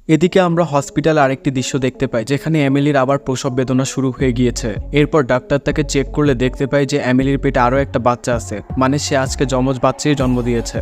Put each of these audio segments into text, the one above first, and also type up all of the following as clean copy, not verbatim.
এদিকে আমরা হসপিটালে আরেকটি দৃশ্য দেখতে পাই যেখানে এমিলির আবার প্রসব বেদনা শুরু হয়ে গিয়েছে। এরপর ডাক্তার তাকে চেক করলে দেখতে পাই যে এমিলির পেটে আরও একটা বাচ্চা আছে, মানে সে আজকে যমজ বাচ্চাই জন্ম দিয়েছে।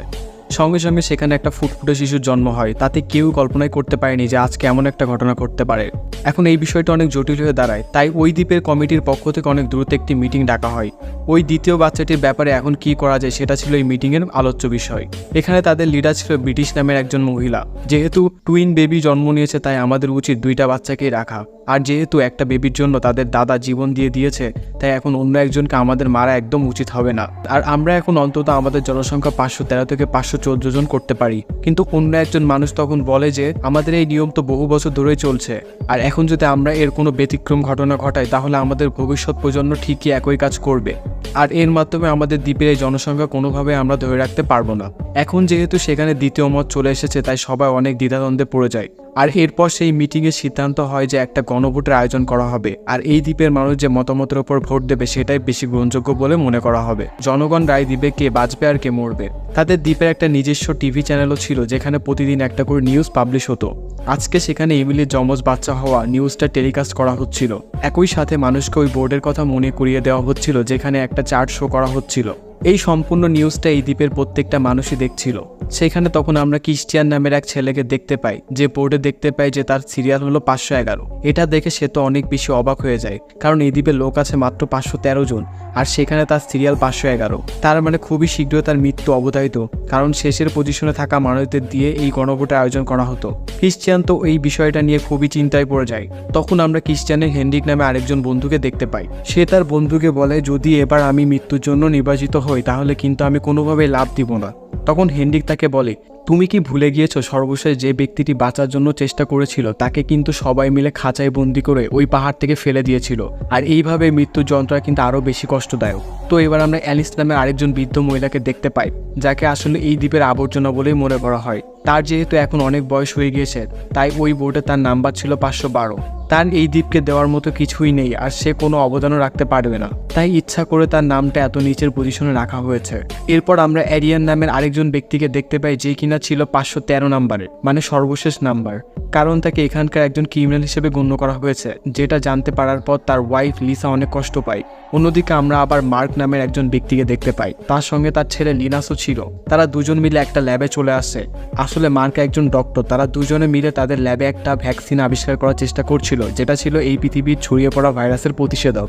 সঙ্গে সঙ্গে সেখানে একটা ফুটফুটে শিশুর জন্ম হয়। তাতে কেউ কল্পনাই করতে পারেনি যে আজকে এমন একটা ঘটনা ঘটতে পারে। এখন এই বিষয়টা অনেক জটিল হয়ে দাঁড়ায়, তাই ওই দ্বীপের কমিটির পক্ষ থেকে অনেক দ্রুত একটি মিটিং ডাকা হয়। ওই দ্বিতীয় বাচ্চাটির ব্যাপারে এখন কি করা যায় সেটা ছিল এই মিটিংয়ের আলোচ্য বিষয়। এখানে তাদের লিডার ছিল ব্রিটিশ নামের একজন মহিলা। যেহেতু টুইন বেবি জন্ম নিয়েছে তাই আমাদের উচিত দুইটা বাচ্চাকেই রাখা, আর যেহেতু একটা বেবির জন্য তাদের দাদা জীবন দিয়ে দিয়েছে তাই এখন অন্য একজনকে আমাদের মারা একদম উচিত হবে না। আর আমরা এখন অন্তত আমাদের জনসংখ্যা 513 থেকে 514 জন করতে পারি। কিন্তু অন্য একজন মানুষ তখন বলে যে আমাদের এই নিয়ম তো বহু বছর ধরেই চলছে, আর এখন যদি আমরা এর কোনো ব্যতিক্রম ঘটনা ঘটাই তাহলে আমাদের ভবিষ্যৎ প্রজন্ম ঠিকই একই কাজ করবে, আর এর মাধ্যমে আমাদের দ্বীপের এই জনসংখ্যা কোনোভাবে আমরা ধরে রাখতে পারবো না। এখন যেহেতু সেখানে দ্বিতীয় মত চলে এসেছে তাই সবাই অনেক দ্বিধাদ্বন্দ্বে পড়ে যায়। আর এরপর সেই মিটিংয়ের সিদ্ধান্ত হয় যে একটা গণভোটের আয়োজন করা হবে, আর এই দ্বীপের মানুষ যে মতামতের উপর ভোট দেবে সেটাই বেশি গ্রহণযোগ্য বলে মনে করা হবে। জনগণ রায় দিবে কে বাঁচবে আর কে মরবে। তাদের দ্বীপের একটা নিজস্ব টিভি চ্যানেলও ছিল যেখানে প্রতিদিন একটা করে নিউজ পাবলিশ হতো। আজকে সেখানে এমিলির যমজ বাচ্চা হওয়া নিউজটা টেলিকাস্ট করা হচ্ছিল। একই সাথে মানুষকে ওই বোর্ডের কথা মনে করিয়ে দেওয়া হচ্ছিল যেখানে একটা চার্ট শো করা হচ্ছিল। এই সম্পূর্ণ নিউজটা এই দ্বীপের প্রত্যেকটা মানুষই দেখছিল। সেখানে তখন আমরা ক্রিশ্চিয়ান নামের এক ছেলেকে দেখতে পাই, যে বোর্ডে দেখতে পাই যে তার সিরিয়াল হলো 511। এটা দেখে সে তো অনেক বেশি অবাক হয়ে যায়, কারণ এই দ্বীপে লোক আছে মাত্র 513 জন, আর সেখানে তার সিরিয়াল 511। তার মানে খুবই শীঘ্রই তার মৃত্যু অবধারিত, কারণ শেষের পজিশনে থাকা মানুষদের দিয়ে এই গণভোটের আয়োজন করা হতো। ক্রিশ্চিয়ান তো এই বিষয়টা নিয়ে খুবই চিন্তায় পড়ে যায়। তখন আমরা ক্রিশ্চিয়ানের হেনরিক নামে আরেকজন বন্ধুকে দেখতে পাই। সে তার বন্ধুকে বলে যদি এবার আমি মৃত্যুর জন্য নির্বাচিত হই তাহলে কিন্তু আমি কোনোভাবেই লাভ দিব না। তখন হেনরিক তাকে বলে তুমি কি ভুলে গিয়েছো সর্বশেষ যে ব্যক্তিটি বাঁচার জন্য চেষ্টা করেছিল তাকে কিন্তু সবাই মিলে খাঁচায় বন্দি করে ওই পাহাড় থেকে ফেলে দিয়েছিল, আর এইভাবে মৃত্যুর যন্ত্রণা কিন্তু আরও বেশি কষ্টদায়ক। তো এবার আমরা অ্যালিস নামে আরেকজন বৃদ্ধ মহিলাকে দেখতে পাই, যাকে আসলে এই দ্বীপের আবর্জনা বলেই মনে করা হয়। তার যেহেতু এখন অনেক বয়স হয়ে গিয়েছে তাই ওই বোর্ডে তার নাম্বার ছিল 512। তার এই দ্বীপকে দেওয়ার মতো কিছুই নেই, আর সে কোনো অবদানও রাখতে পারবে না, তাই ইচ্ছা করে তার নামটা এত নিচের পজিশনে রাখা হয়েছে। এরপর আমরা এরিয়ান নামের আরেকজন ব্যক্তিকে দেখতে পাই যে কিনা ছিল 513 নাম্বারের, মানে সর্বশেষ নাম্বার, কারণ তাকে এখানকার একজন ক্রিমিনাল হিসেবে গণ্য করা হয়েছে, যেটা জানতে পারার পর তার ওয়াইফ লিসা অনেক কষ্ট পায়। অন্যদিকে আমরা আবার মার্ক নামের একজন ব্যক্তিকে দেখতে পাই, তার সঙ্গে তার ছেলে লিনাসও ছিল। তারা দুজন মিলে একটা ল্যাবে চলে আসে। আসলে মার্ক একজন ডক্টর। তারা দুজনে মিলে তাদের ল্যাবে একটা ভ্যাকসিন আবিষ্কার করার চেষ্টা করছিল, যেটা ছিল এই পৃথিবীর ছড়িয়ে পড়া ভাইরাসের প্রতিষেধক।